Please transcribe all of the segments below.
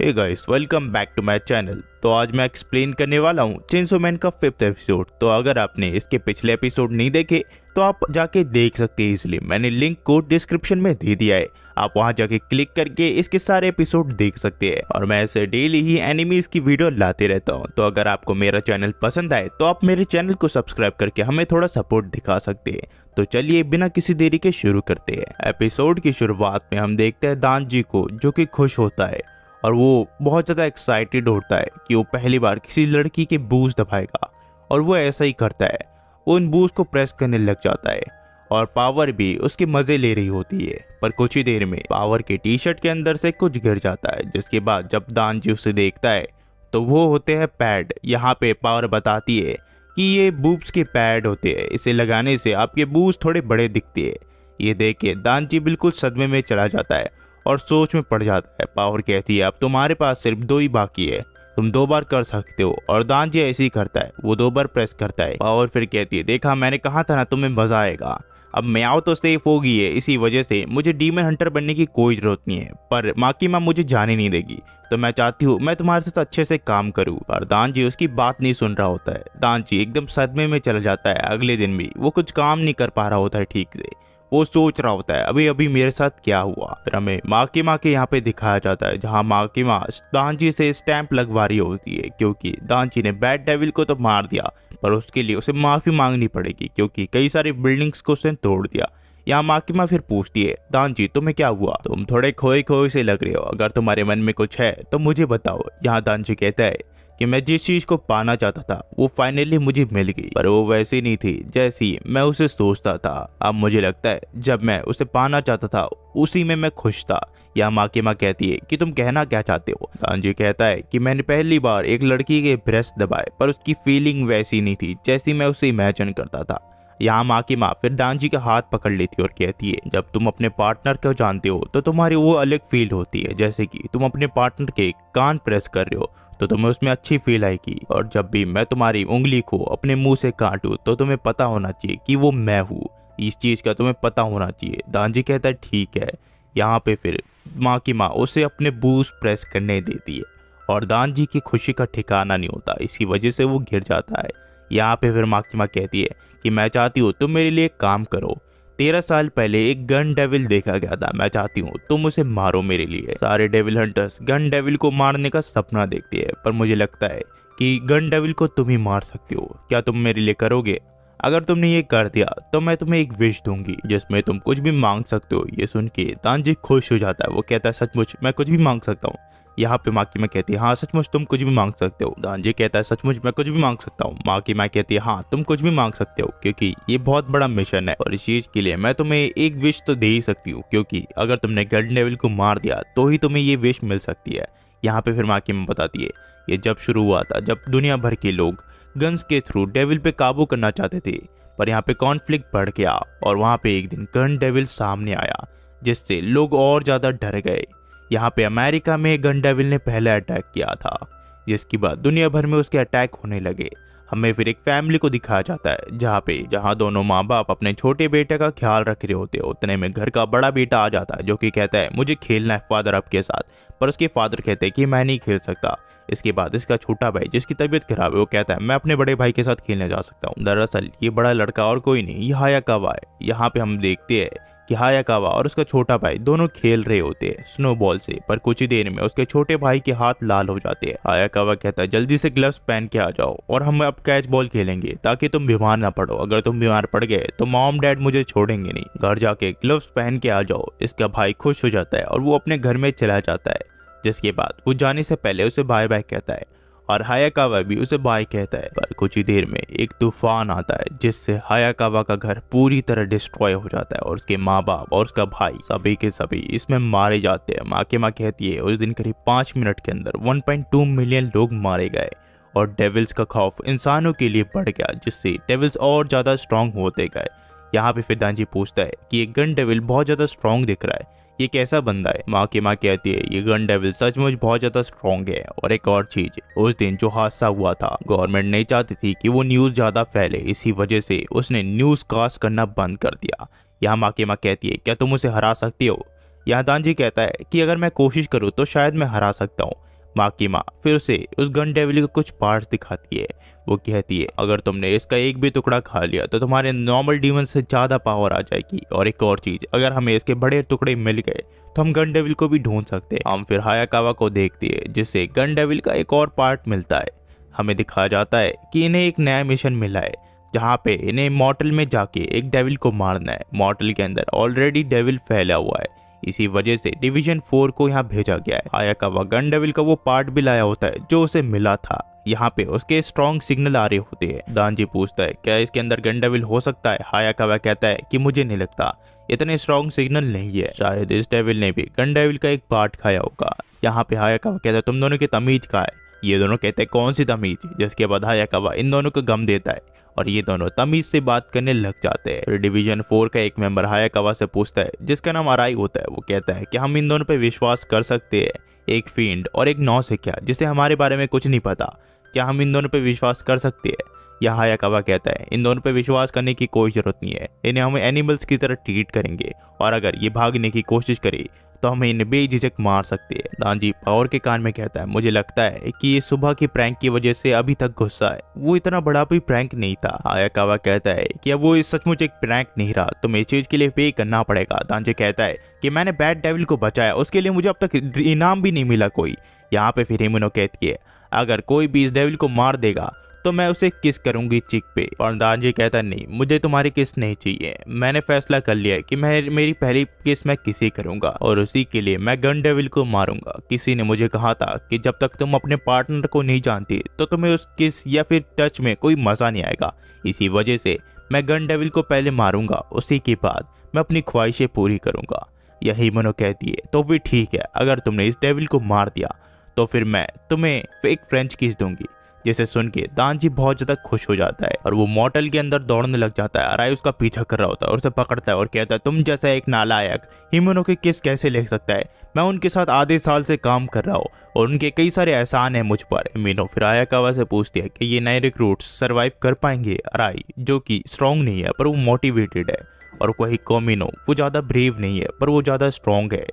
Hey guys, welcome back to my channel. तो आज मैं एक्सप्लेन करने वाला हूँ चेनसो मैन का 5th एपिसोड। तो अगर आपने इसके पिछले एपिसोड नहीं देखे तो आप जाके देख सकते हैं। इसलिए मैंने लिंक को डिस्क्रिप्शन में दे दिया है, आप वहां जाके क्लिक करके इसके सारे एपिसोड देख सकते हैं। और मैं ऐसे डेली ही एनिमीज की वीडियो लाते रहता हूँ। तो अगर आपको मेरा चैनल पसंद आए तो आप मेरे चैनल को सब्सक्राइब करके हमें थोड़ा सपोर्ट दिखा सकते हैं। तो चलिए बिना किसी देरी के शुरू करते हैं। एपिसोड की शुरुआत में हम देखते हैं दानजी को, जो कि खुश होता है और वो बहुत ज़्यादा एक्साइटेड होता है कि वो पहली बार किसी लड़की के बूज दबाएगा। और वो ऐसा ही करता है, वो उन बूज को प्रेस करने लग जाता है और पावर भी उसके मज़े ले रही होती है। पर कुछ ही देर में पावर के टी शर्ट के अंदर से कुछ गिर जाता है, जिसके बाद जब दानजी उसे देखता है तो वो होते हैं पैड। यहाँ पे पावर बताती है कि ये बूब्स के पैड होते हैं, इसे लगाने से आपके बूज थोड़े बड़े दिखते हैं। ये देख के दानजी बिल्कुल सदमे में चला जाता है और सोच में पड़ जाता है। पावर कहती है अब तुम्हारे पास सिर्फ 2 ही बाकी है, तुम 2 बार कर सकते हो। और दानजी ऐसे ही करता है, वो 2 बार प्रेस करता है। पावर फिर कहती है देखा, मैंने कहा था ना तुम्हें मजा आएगा। अब म्याओ तो सेफ हो गई है, इसी वजह से मुझे डीमन हंटर बनने की कोई जरूरत नहीं है। पर माकीमा मुझे जाने नहीं देगी, तो मैं चाहती हूँ मैं तुम्हारे साथ अच्छे से काम करूँ। पर दानजी उसकी बात नहीं सुन रहा होता है। दानजी एकदम सदमे में चला जाता है। अगले दिन भी वो कुछ काम नहीं कर पा रहा होता है ठीक से। वो सोच रहा होता है अभी अभी मेरे साथ क्या हुआ। फिर हमें माकीमा के यहाँ पे दिखाया जाता है, जहाँ माकीमा दानजी से स्टैंप लगवा रही होती है, क्योंकि दानजी ने बैड डेविल को तो मार दिया, पर उसके लिए उसे माफी मांगनी पड़ेगी क्योंकि कई सारी बिल्डिंग्स को उसने तोड़ दिया। यहाँ माकीमा फिर पूछती है दानजी तुम्हें क्या हुआ, तुम थोड़े खोए खोए से लग रहे हो, अगर तुम्हारे मन में कुछ है तो मुझे बताओ। यहाँ दानजी कहता है कि मैं जिस चीज को पाना चाहता था वो फाइनली मुझे मिल गई, पर वो वैसी नहीं थी जैसी मैं उसे सोचता था। अब मुझे लगता है जब मैं उसे पाना चाहता था उसी में मैं खुश था। या माकीमा कहती है कि तुम कहना क्या चाहते हो। दानजी कहता है कि मैंने पहली बार एक लड़की के ब्रेस्ट दबाए, पर उसकी फीलिंग वैसी नहीं थी जैसी मैं उसे इमेजिन करता था। यहाँ माकीमा फिर दानजी का हाथ पकड़ लेती है और कहती है जब तुम अपने पार्टनर को जानते हो तो तुम्हारी वो अलग फील होती है, जैसे कि तुम अपने पार्टनर के कान प्रेस कर रहे हो तो तुम्हें उसमें अच्छी फील आएगी। और जब भी मैं तुम्हारी उंगली को अपने मुंह से काटूं तो तुम्हें पता होना चाहिए कि वो मैं हूँ, इस चीज का तुम्हें पता होना चाहिए। दानजी कहता है ठीक है। यहाँ पे फिर माकीमा उसे अपने बूस्ट प्रेस करने देती है और दानजी की खुशी का ठिकाना नहीं होता, इसी वजह से वो गिर जाता है। यहाँ पे फिर माकीमा कहती है कि मैं चाहती हूँ तुम मेरे लिए एक काम करो। 13 साल पहले एक गन डेविल देखा गया था, मैं चाहती हूँ तुम उसे मारो मेरे लिए। सारे डेविल हंटर्स गन डेविल को मारने का सपना देखते हैं, पर मुझे लगता है कि गन डेविल को तुम ही मार सकते हो। क्या तुम मेरे लिए करोगे? अगर तुमने ये कर दिया तो मैं तुम्हें एक विश दूंगी जिसमें तुम कुछ भी मांग सकते हो। ये सुन के दानजी खुश हो जाता है, वो कहता है सचमुच मैं कुछ भी मांग सकता हूँ? यहाँ पे माकीमा कहती है हाँ सचमुच तुम कुछ भी मांग सकते हो। दानजी कहता है सचमुच मैं कुछ भी मांग सकता हूँ? माकीमा कहती है हाँ तुम कुछ भी मांग सकते हो, क्योंकि ये बहुत बड़ा मिशन है और इस चीज के लिए मैं तुम्हें एक विश तो दे ही सकती हूँ, क्योंकि अगर तुमने गन डेविल को मार दिया तो ही तुम्हें ये विश मिल सकती है। यहाँ पे फिर माकीमा बताती है ये जब शुरू हुआ था जब दुनिया भर के लोग गन्स के थ्रू डेविल पे काबू करना चाहते थे, पर यहाँ पे कॉन्फ्लिक्ट बढ़ गया और वहाँ पे एक दिन गन डेविल सामने आया, जिससे लोग और ज्यादा डर गए। यहाँ पे अमेरिका में गन डेविल ने पहले अटैक किया था, जिसके बाद दुनिया भर में उसके अटैक होने लगे। हमें फिर एक फैमिली को दिखाया जाता है जहाँ दोनों माँ बाप अपने छोटे बेटे का ख्याल रख रहे होते हैं। उतने में घर का बड़ा बेटा आ जाता है जो कि कहता है मुझे खेलना है फादर आपके साथ, पर उसके फादर कहते हैं कि मैं नहीं खेल सकता। इसके बाद इसका छोटा भाई जिसकी तबीयत खराब है वो कहता है मैं अपने बड़े भाई के साथ खेलने जा सकता हूँ। दरअसल ये बड़ा लड़का और कोई नहीं, ये हायाकावा है। यहाँ पे हम देखते हैं कि हायाकावा और उसका छोटा भाई दोनों खेल रहे होते हैं स्नोबॉल से, पर कुछ ही देर में उसके छोटे भाई के हाथ लाल हो जाते हैं। हायाकावा कहता है जल्दी से ग्लव्स पहन के आ जाओ और हम अब कैच बॉल खेलेंगे ताकि तुम बीमार ना पड़ो। अगर तुम बीमार पड़ गए तो मॉम डैड मुझे छोड़ेंगे नहीं, घर जाके ग्लव्स पहन के आ जाओ। इसका भाई खुश हो जाता है और वो अपने घर में चला जाता है, जिसके बाद वो जाने से पहले उसे बाय बाय कहता है और हायाकावा भी उसे बाय कहता है। पर कुछ ही देर में एक तूफान आता है जिससे हायाकावा का घर पूरी तरह डिस्ट्रॉय हो जाता है और उसके माँ बाप और उसका भाई सभी के सभी इसमें मारे जाते हैं। माकीमा कहती है उस दिन करीब 5 मिनट के अंदर 1.2 मिलियन लोग मारे गए और डेविल्स का खौफ इंसानों के लिए बढ़ गया, जिससे डेविल्स और ज्यादा स्ट्रांग होते गए। यहाँ पे फिर दानजी पूछता है कि ये गन डेविल बहुत ज्यादा स्ट्रांग दिख रहा है, ये कैसा बंदा है? माकीमा कहती है ये गन डेविल सचमुच बहुत ज्यादा स्ट्रांग है। और एक और चीज, उस दिन जो हादसा हुआ था गवर्नमेंट नहीं चाहती थी कि वो न्यूज ज्यादा फैले, इसी वजह से उसने न्यूज कास्ट करना बंद कर दिया। यहाँ माकीमा कहती है क्या तुम उसे हरा सकती हो? यहाँ दांजी कहता है कि अगर मैं कोशिश करूँ तो शायद मैं हरा सकता हूँ। माँ की माँ फिर उसे उस गन डेविल के कुछ पार्ट्स दिखाती है। वो कहती है अगर तुमने इसका एक भी टुकड़ा खा लिया तो तुम्हारे नॉर्मल डीमन से ज़्यादा पावर आ जाएगी। और एक और चीज़, अगर हमें इसके बड़े टुकड़े मिल गए तो हम गन डेविल को भी ढूंढ सकते हैं। हम फिर हायाकावा को देखती है जिससे गन डेविल का एक और पार्ट मिलता है। हमें दिखाया जाता है कि इन्हें एक नया मिशन मिला है जहाँ पे इन्हें मॉर्टल में जाके एक डेविल को मारना है। मॉर्टल के अंदर ऑलरेडी डेविल फैला हुआ है, इसी वजह से डिवीजन 4 को यहाँ भेजा गया है। हायाकावा गन डेविल का वो पार्ट भी लाया होता है जो उसे मिला था। यहाँ पे उसके स्ट्रॉन्ग सिग्नल आ रहे होते हैं। दांजी पूछता है क्या इसके अंदर गन डेविल हो सकता है। हायाकावा कहता है कि मुझे नहीं लगता, इतने स्ट्रॉन्ग सिग्नल नहीं है, शायद इस डेविल ने भी गन डेविल का एक पार्ट खाया होगा। यहाँ पे हायाकावा कहता है तुम दोनों की तमीज कहाँ है। ये दोनों कहते हैं कौन सी तमीज। जिसके बाद हायाकावा इन दोनों को गम देता है और ये दोनों तमीज से बात करने लग जाते हैं। फिर डिवीजन 4 का एक मेंबर हायाकावा से पूछता है जिसका नाम अराई होता है। वो कहता है कि हम इन दोनों पे विश्वास कर सकते हैं, एक फील्ड और एक नौसिखिया जिसे हमारे बारे में कुछ नहीं पता, क्या हम इन दोनों पे विश्वास कर सकते हैं। यहाँ हायाकावा कहता है इन दोनों पे विश्वास करने की कोई जरूरत नहीं है, इन्हें हम एनिमल्स की तरह ट्रीट करेंगे और अगर ये भागने की कोशिश करे तो हमें इन्हें बेझिझक मार सकते हैं। दांजी पावर के कान में कहता है मुझे लगता है कि ये सुबह की प्रैंक की वजह से अभी तक गुस्सा है, वो इतना बड़ा भी प्रैंक नहीं था। हायाकावा कहता है कि अब वो सचमुच एक प्रैंक नहीं रहा, तुम्हें इस चीज के लिए पे करना पड़ेगा। दांजी कहता है कि मैंने बैड डेविल को बचाया, उसके लिए मुझे अब तक इनाम भी नहीं मिला कोई। यहाँ पे फिर हिमुनो कहती है अगर कोई भी इस डेविल को मार देगा तो मैं उसे किस करूंगी चिक पे। और दांजी कहता नहीं मुझे तुम्हारी किस नहीं चाहिए, मैंने फैसला कर लिया है कि मेरी पहली किस मैं किसी करूंगा और उसी के लिए मैं गन डेविल को मारूंगा। किसी ने मुझे कहा था कि जब तक तुम अपने पार्टनर को नहीं जानती तो तुम्हें उस किस या फिर टच में कोई मजा नहीं आएगा, इसी वजह से मैं गन डेविल को पहले मारूंगा, उसी के बाद मैं अपनी ख्वाहिशें पूरी करूंगा। यही मनो कहती है तो भी ठीक है, अगर तुमने इस डेविल को मार दिया तो फिर मैं तुम्हें एक फ्रेंच किस दूंगी। जिसे सुन के दांजी बहुत ज्यादा खुश हो जाता है और वो मॉर्टल के अंदर दौड़ने लग जाता है। अराई उसका पीछा कर रहा होता है और उसे पकड़ता है और कहता है तुम जैसा एक नालायक हिमुनो के किस कैसे ले सकता है, मैं उनके साथ आधे साल से काम कर रहा हूँ और उनके कई सारे एहसान है मुझ पर। हिमुनो फिर हायाकावा से पूछती है कि ये नए रिक्रूट्स सरवाइव कर पाएंगे। अराई जो कि स्ट्रॉन्ग नहीं है पर वो मोटिवेटेड है और कोई कोमिनो वो ज्यादा ब्रेव नहीं है पर वो ज्यादा स्ट्रॉन्ग है,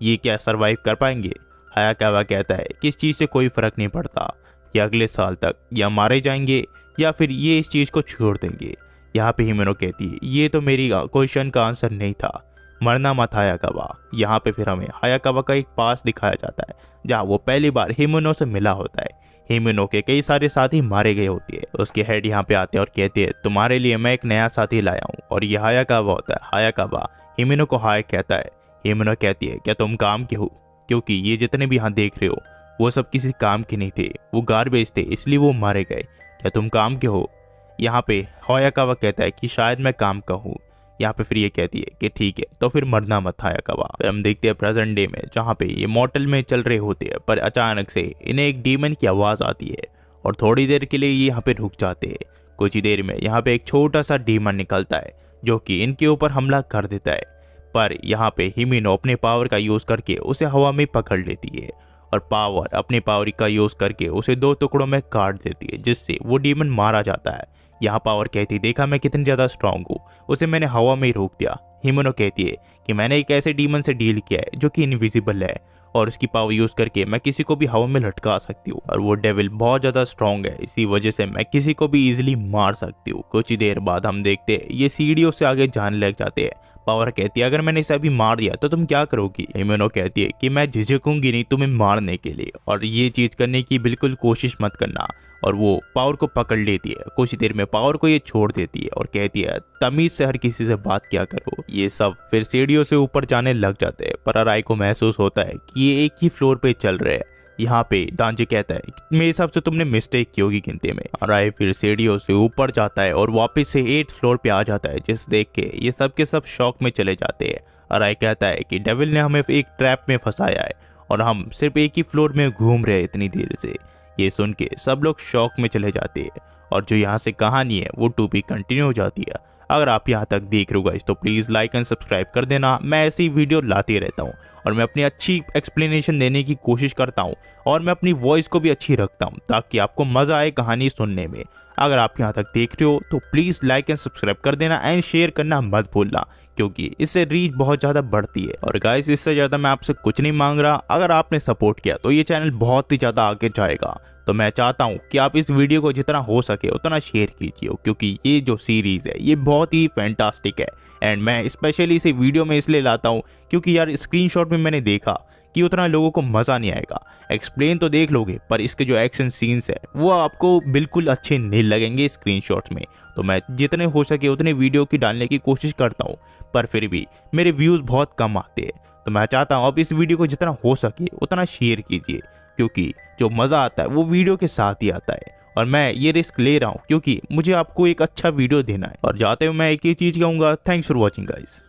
ये क्या सरवाइव कर पाएंगे। हायाकावा कहता है कि इस चीज से कोई फर्क नहीं पड़ता, या अगले साल तक या मारे जाएंगे या फिर ये इस चीज को छोड़ देंगे। यहाँ पे हिमुनो कहती है ये तो मेरी क्वेश्चन का आंसर नहीं था, मरना मत हायाकावा। यहाँ पे फिर हमें हायाकावा का एक पास दिखाया जाता है जहाँ वो पहली बार हिमुनो से मिला होता है। हिमुनो के कई सारे साथी मारे गए होते हैं। उसके हेड यहाँ पे आते हैं और कहते हैं तुम्हारे लिए मैं एक नया साथी लाया हूँ और ये हायाकावा होता है। हायाकावा हिमुनो को हाय कहता है। हिमुनो कहती है क्या तुम काम के हो, क्योंकि ये जितने भी यहाँ देख रहे हो वो सब किसी काम के नहीं थे, वो गार्बेज थे इसलिए वो मारे गए, क्या तुम काम के हो। यहाँ पे हायाकावा कहता है कि शायद मैं काम का हूँ। यहाँ पे फिर ये कहती है कि ठीक है तो फिर मरना मत हायाकावा। फिर हम देखते हैं प्रेजेंट डे में जहाँ पे ये मॉर्टल में चल रहे होते हैं पर अचानक से इन्हें एक डीमन की आवाज़ आती है और थोड़ी देर के लिए ये यहाँ पे रुक जाते हैं। कुछ ही देर में यहाँ पे एक छोटा सा डीमन निकलता है जो कि इनके ऊपर हमला कर देता है, पर यहाँ पे हिमिनो अपने पावर का यूज़ करके उसे हवा में पकड़ लेती है और अपने पावर का यूज करके उसे 2 टुकड़ों में काट देती है जिससे वो डीमन मारा जाता है। यहाँ पावर कहती है देखा मैं कितनी ज्यादा स्ट्रांग हूँ, उसे मैंने हवा में ही रोक दिया। हिमुनो कहती है कि मैंने एक ऐसे डीमन से डील किया है जो कि इनविजिबल है और उसकी पावर यूज करके मैं किसी को भी हवा में लटका सकती हूँ और वो डेविल बहुत ज्यादा स्ट्रांग है, इसी वजह से मैं किसी को भी इजिली मार सकती हूँ। कुछ ही देर बाद हम देखते हैं ये सीढ़ियों से आगे जाने लग जाते हैं। पावर कहती है अगर मैंने इसे अभी मार दिया तो तुम क्या करोगी। हिमुनो कहती है कि मैं झिझकूंगी नहीं तुम्हें मारने के लिए और ये चीज करने की बिल्कुल कोशिश मत करना। और वो पावर को पकड़ लेती है। कुछ देर में पावर को ये छोड़ देती है और कहती है तमीज से हर किसी से बात क्या करो। ये सब फिर सीढ़ियों से ऊपर जाने लग जाते हैं पर अराई को महसूस होता है कि ये एक ही फ्लोर पे चल रहे हैं। यहाँ पे दांजी कहता है मेरे हिसाब से तुमने मिस्टेक की होगी गिनती में। अराई फिर सीढ़ियों से ऊपर जाता है और वापस से 8th फ्लोर पे आ जाता है, जिस देख के ये सब के सब शॉक में चले जाते हैं। अराई कहता है कि डेविल ने हमें एक ट्रैप में फंसाया है और हम सिर्फ एक ही फ्लोर में घूम रहे हैं इतनी देर से। ये सुन के सब लोग शॉक में चले जाते हैं और जो यहाँ से कहानी है वो टू बी कंटिन्यू हो जाती है। अगर आप यहाँ तक देख रहे हो गाइस तो प्लीज़ लाइक एंड सब्सक्राइब कर देना। मैं ऐसी वीडियो लाते रहता हूँ और मैं अपनी अच्छी एक्सप्लेनेशन देने की कोशिश करता हूँ और मैं अपनी वॉइस को भी अच्छी रखता हूँ ताकि आपको मज़ा आए कहानी सुनने में। अगर आप यहाँ तक देख रहे हो तो प्लीज़ लाइक एंड सब्सक्राइब कर देना एंड शेयर करना मत भूलना, क्योंकि इससे रीच बहुत ज़्यादा बढ़ती है। और गाइस इससे ज़्यादा मैं आपसे कुछ नहीं मांग रहा, अगर आपने सपोर्ट किया तो ये चैनल बहुत ही ज़्यादा आगे जाएगा। तो मैं चाहता हूँ कि आप इस वीडियो को जितना हो सके उतना शेयर कीजिए, क्योंकि ये जो सीरीज़ है ये बहुत ही फैंटास्टिक है। एंड मैं स्पेशली इसे वीडियो में इसलिए लाता हूँ क्योंकि यार स्क्रीनशॉट में मैंने देखा कि उतना लोगों को मज़ा नहीं आएगा। एक्सप्लेन तो देख लोगे पर इसके जो एक्शन सीन्स है वो आपको बिल्कुल अच्छे नहीं लगेंगे स्क्रीनशॉट्स में। तो मैं जितने हो सके उतने वीडियो की डालने की कोशिश करता हूँ, पर फिर भी मेरे व्यूज़ बहुत कम आते हैं। तो मैं चाहता हूँ अब इस वीडियो को जितना हो सके उतना शेयर कीजिए, क्योंकि जो मज़ा आता है वो वीडियो के साथ ही आता है। और मैं ये रिस्क ले रहा हूँ क्योंकि मुझे आपको एक अच्छा वीडियो देना है। और जाते हुए मैं एक ही चीज़ कहूँगा, थैंक्स फॉर वॉचिंग गाइस।